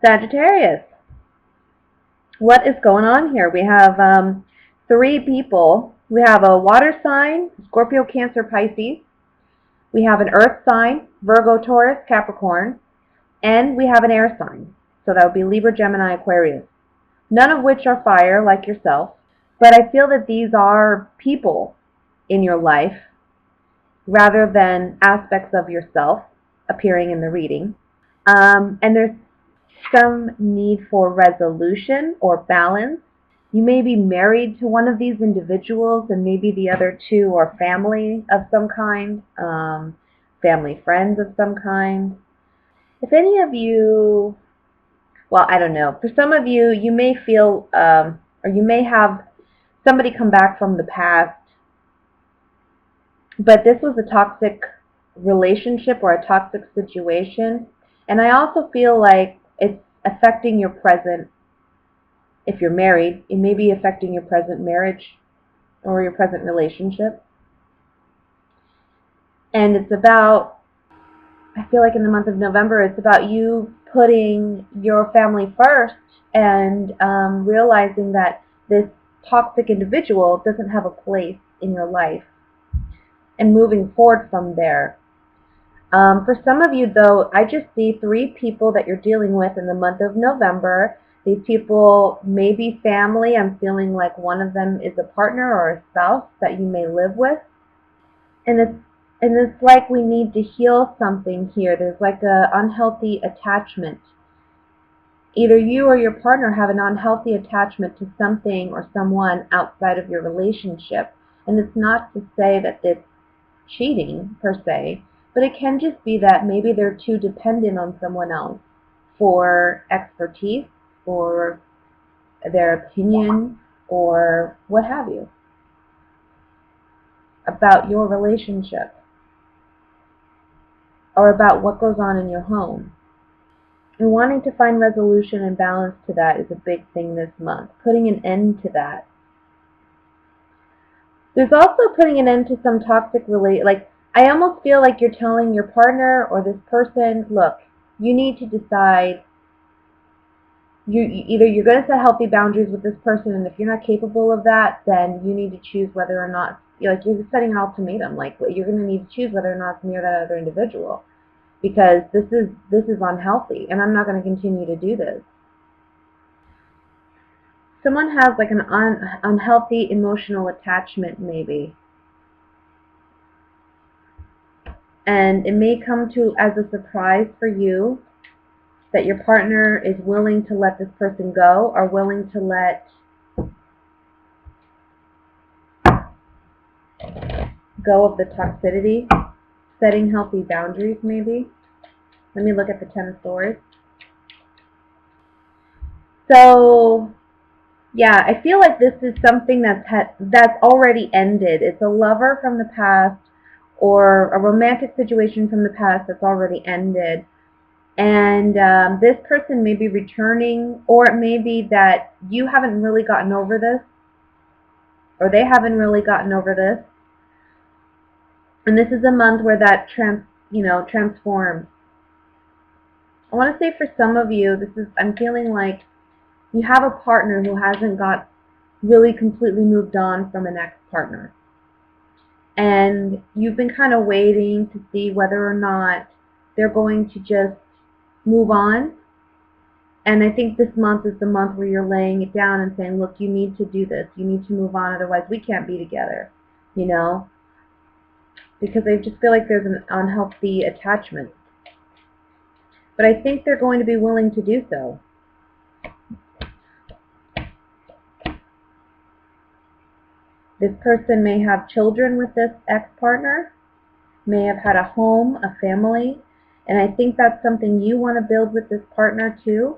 Sagittarius, what is going on here? We have three people. We have a water sign, Scorpio, Cancer, Pisces. We have an earth sign, Virgo, Taurus, Capricorn. And we have an air sign. So that would be Libra, Gemini, Aquarius. None of which are fire like yourself. But I feel that these are people in your life rather than aspects of yourself appearing in the reading. And there's some need for resolution or balance. You may be married to one of these individuals, and maybe the other two are family of some kind, family friends of some kind. If any of you, well, I don't know. For some of you, you may feel, or you may have somebody come back from the past, but this was a toxic relationship or a toxic situation. And I also feel like it's affecting your present. If you're married, it may be affecting your present marriage or your present relationship. And it's about, I feel like in the month of November, it's about you putting your family first and realizing that this toxic individual doesn't have a place in your life and moving forward from there. For some of you, though, I just see three people that you're dealing with in the month of November. These people may be family. I'm feeling like one of them is a partner or a spouse that you may live with. And it's like we need to heal something here. There's like an unhealthy attachment. Either you or your partner have an unhealthy attachment to something or someone outside of your relationship. And it's not to say that it's cheating per se, but it can just be that maybe they're too dependent on someone else for expertise or their opinion or what have you about your relationship or about what goes on in your home. And wanting to find resolution and balance to that is a big thing this month. Putting an end to that. There's also putting an end to some toxic like I almost feel like you're telling your partner or this person, look, you need to decide. Either you're going to set healthy boundaries with this person, and if you're not capable of that, then you need to choose whether or not, you're setting an ultimatum. Like you're going to need to choose whether or not to marry that other individual, because this is unhealthy, and I'm not going to continue to do this. Someone has like an unhealthy emotional attachment, maybe. And it may come to as a surprise for you that your partner is willing to let this person go, or willing to let go of the toxicity, setting healthy boundaries maybe. Let me look at the Ten of Swords. So, yeah, I feel like this is something that's already ended. It's a lover from the past or a romantic situation from the past that's already ended. And this person may be returning, or it may be that you haven't really gotten over this, or they haven't really gotten over this. And this is a month where that transforms. I want to say for some of you, I'm feeling like you have a partner who hasn't got really completely moved on from an ex-partner. And you've been kind of waiting to see whether or not they're going to just move on. And I think this month is the month where you're laying it down and saying, look, you need to do this. You need to move on, otherwise we can't be together, because I just feel like there's an unhealthy attachment. But I think they're going to be willing to do so. This person may have children with this ex-partner, may have had a home, a family, and I think that's something you want to build with this partner too.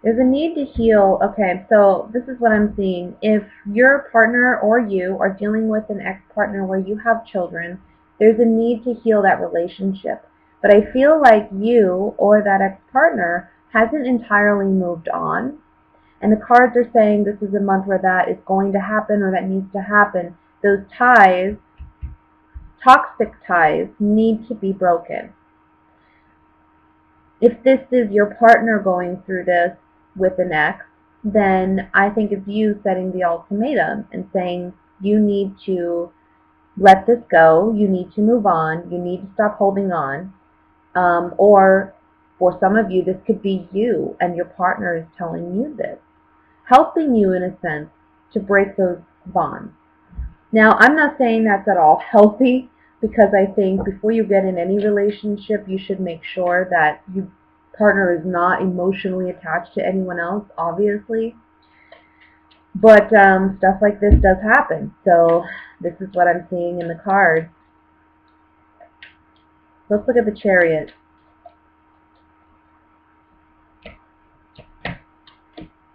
There's a need to heal. Okay, so this is what I'm seeing. If your partner or you are dealing with an ex-partner where you have children, there's a need to heal that relationship. But I feel like you or that ex-partner hasn't entirely moved on. And the cards are saying this is a month where that is going to happen, or that needs to happen. Those ties, toxic ties, need to be broken. If this is your partner going through this with an ex, then I think it's you setting the ultimatum and saying you need to let this go, you need to move on, you need to stop holding on. Or for some of you, this could be you and your partner is telling you this, helping you in a sense to break those bonds. Now, I'm not saying that's at all healthy, because I think before you get in any relationship, you should make sure that your partner is not emotionally attached to anyone else, obviously. But stuff like this does happen. So this is what I'm seeing in the cards. Let's look at the Chariot.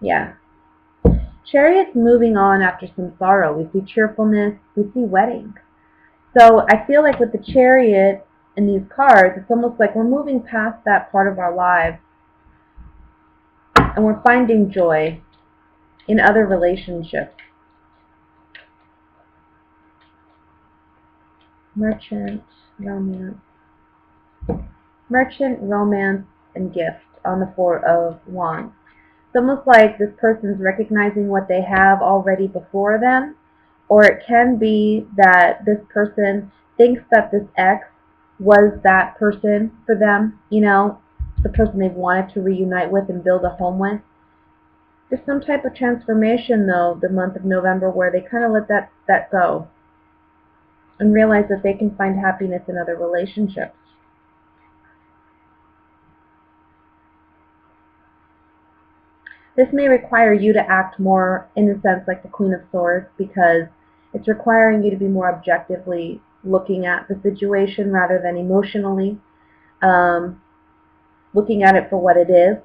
Yeah. Chariot's moving on after some sorrow. We see cheerfulness. We see wedding. So I feel like with the Chariot in these cards, it's almost like we're moving past that part of our lives and we're finding joy in other relationships. Merchant, romance. Merchant, romance, and gift on the Four of Wands. It's almost like this person's recognizing what they have already before them, or it can be that this person thinks that this ex was that person for them, you know, the person they've wanted to reunite with and build a home with. There's some type of transformation, though, the month of November, where they kind of let that go and realize that they can find happiness in other relationships. This may require you to act more, in a sense, like the Queen of Swords, because it's requiring you to be more objectively looking at the situation rather than emotionally, looking at it for what it is,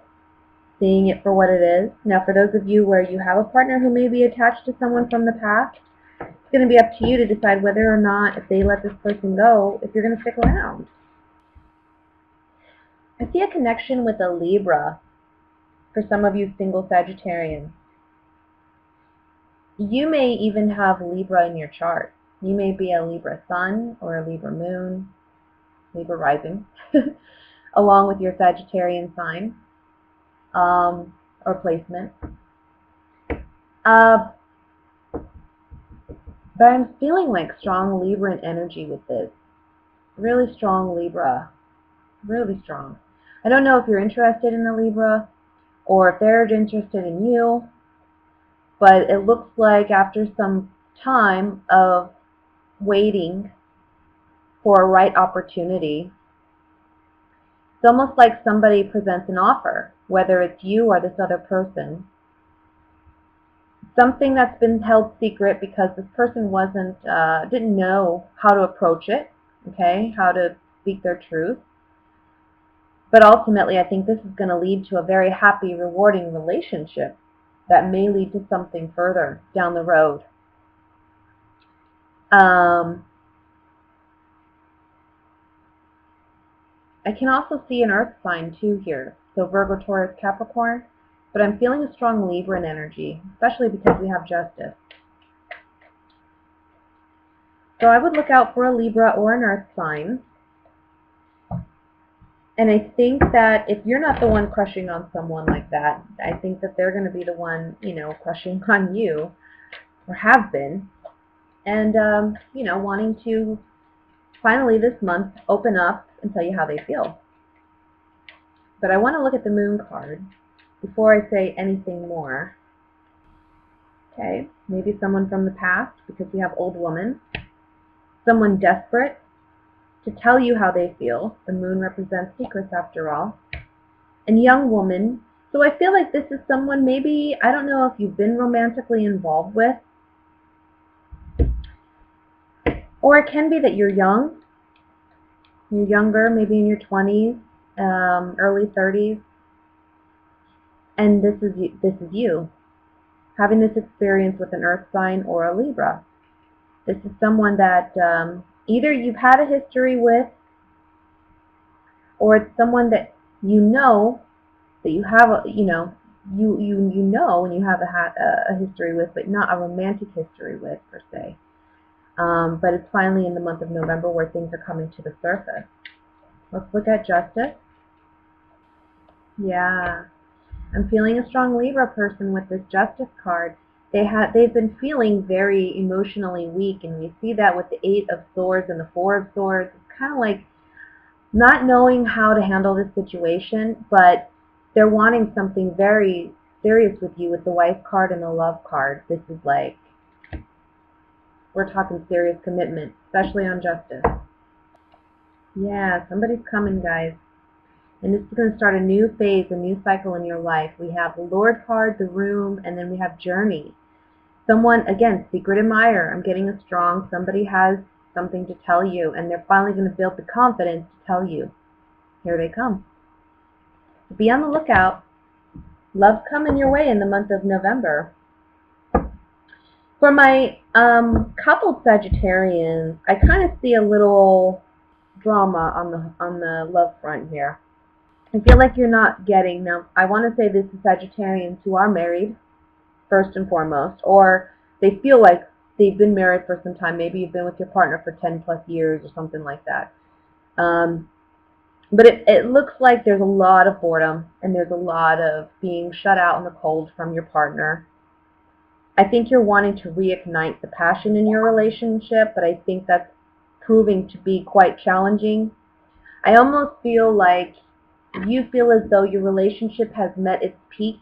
seeing it for what it is. Now, for those of you where you have a partner who may be attached to someone from the past, it's going to be up to you to decide whether or not, if they let this person go, if you're going to stick around. I see a connection with a Libra for some of you single Sagittarians. You may even have Libra in your chart. You may be a Libra sun or a Libra moon, Libra rising, along with your Sagittarian sign or placement. But I'm feeling like strong Libran energy with this. Really strong Libra. Really strong. I don't know if you're interested in the Libra or if they're interested in you, but it looks like after some time of waiting for a right opportunity, it's almost like somebody presents an offer, whether it's you or this other person. Something that's been held secret because this person didn't know how to approach it, okay, how to speak their truth. But ultimately, I think this is going to lead to a very happy, rewarding relationship that may lead to something further down the road. I can also see an earth sign too here, so Virgo, Taurus, Capricorn, but I'm feeling a strong Libran energy, especially because we have Justice. So I would look out for a Libra or an earth sign. And I think that if you're not the one crushing on someone like that, I think that they're going to be the one, crushing on you, or have been, and, wanting to finally this month open up and tell you how they feel. But I want to look at the Moon card before I say anything more. Okay, maybe someone from the past, because we have Old Woman. Someone desperate to tell you how they feel. The Moon represents secrets after all. And Young Woman. So I feel like this is someone maybe, I don't know if you've been romantically involved with. Or it can be that you're young. You're younger, maybe in your 20s, early 30s. And this is you. Having this experience with an earth sign or a Libra. This is someone that either you've had a history with, or it's someone that you know that you have, you know and you have a history with, but not a romantic history with per se. But it's finally in the month of November where things are coming to the surface. Let's look at Justice. Yeah. I'm feeling a strong Libra person with this Justice card. They've been feeling very emotionally weak, and we see that with the Eight of Swords and the Four of Swords. It's kind of like not knowing how to handle this situation, but they're wanting something very serious with you with the Wife card and the Love card. This is like, we're talking serious commitment, especially on Justice. Yeah, somebody's coming, guys. And this is going to start a new phase, a new cycle in your life. We have the Lord card, the Room, and then we have Journey. Someone, again, secret admirer. I'm getting a strong, somebody has something to tell you, and they're finally going to build the confidence to tell you. Here they come. So be on the lookout. Love coming your way in the month of November. For my coupled Sagittarians, I kind of see a little drama on the love front here. I feel like you're not getting, now I want to say this is Sagittarians who are married, first and foremost, or they feel like they've been married for some time. Maybe you've been with your partner for 10 plus years or something like that. But it looks like there's a lot of boredom and there's a lot of being shut out in the cold from your partner. I think you're wanting to reignite the passion in your relationship, but I think that's proving to be quite challenging. I almost feel like you feel as though your relationship has met its peak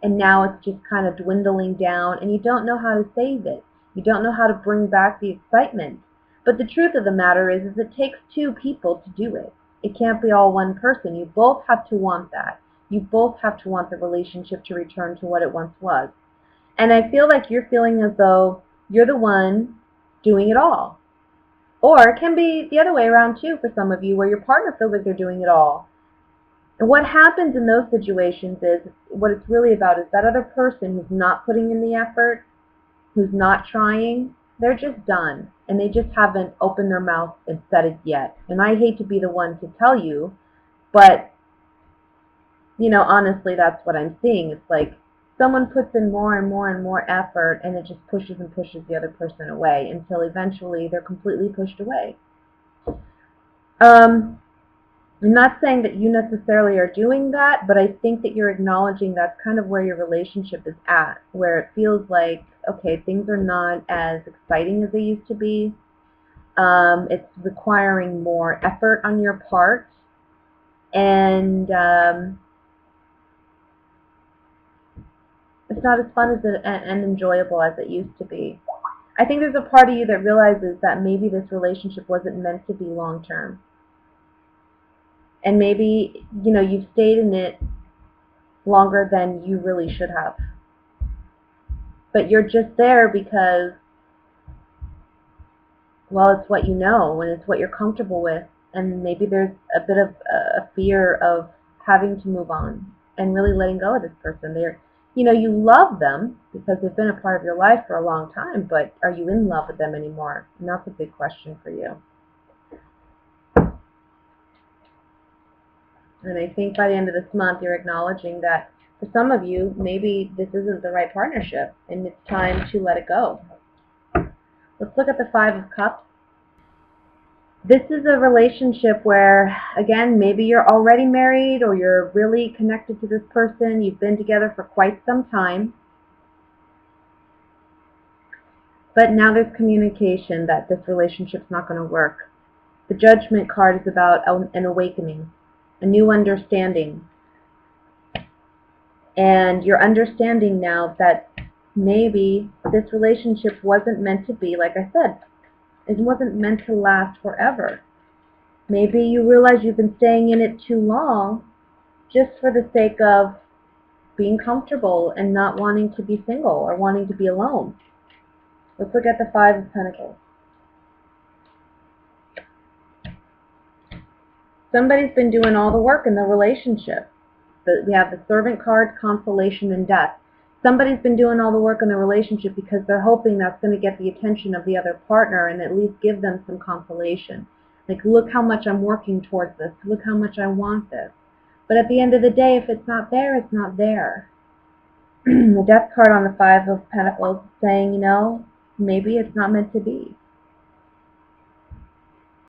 and now it's just kind of dwindling down and you don't know how to save it. You don't know how to bring back the excitement. But the truth of the matter is it takes two people to do it. It can't be all one person. You both have to want that. You both have to want the relationship to return to what it once was. And I feel like you're feeling as though you're the one doing it all. Or it can be the other way around too for some of you, where your partner feels like they're doing it all. And what happens in those situations is, what it's really about is that other person who's not putting in the effort, who's not trying, they're just done. And they just haven't opened their mouth and said it yet. And I hate to be the one to tell you, but, you know, honestly, that's what I'm seeing. It's like someone puts in more and more and more effort, and it just pushes and pushes the other person away until eventually they're completely pushed away. I'm not saying that you necessarily are doing that, but I think that you're acknowledging that's kind of where your relationship is at, where it feels like, okay, things are not as exciting as they used to be. It's requiring more effort on your part, and it's not as fun as and enjoyable as it used to be. I think there's a part of you that realizes that maybe this relationship wasn't meant to be long term. And maybe, you know, you've stayed in it longer than you really should have. But you're just there because, well, it's what you know and it's what you're comfortable with. And maybe there's a bit of a fear of having to move on and really letting go of this person. They're, you know, you love them because they've been a part of your life for a long time, but are you in love with them anymore? And that's a big question for you. And I think by the end of this month, you're acknowledging that for some of you, maybe this isn't the right partnership, and it's time to let it go. Let's look at the Five of Cups. This is a relationship where, again, maybe you're already married or you're really connected to this person. You've been together for quite some time. But now there's communication that this relationship's not going to work. The Judgment card is about an awakening, a new understanding. And you're understanding now that maybe this relationship wasn't meant to be, like I said, it wasn't meant to last forever. Maybe you realize you've been staying in it too long just for the sake of being comfortable and not wanting to be single or wanting to be alone. Let's look at the Five of Pentacles. Somebody's been doing all the work in the relationship. We have the Servant card, consolation, and death. Somebody's been doing all the work in the relationship because they're hoping that's going to get the attention of the other partner and at least give them some consolation. Like, look how much I'm working towards this. Look how much I want this. But at the end of the day, if it's not there, it's not there. The Death card on the Five of Pentacles is saying, you know, maybe it's not meant to be.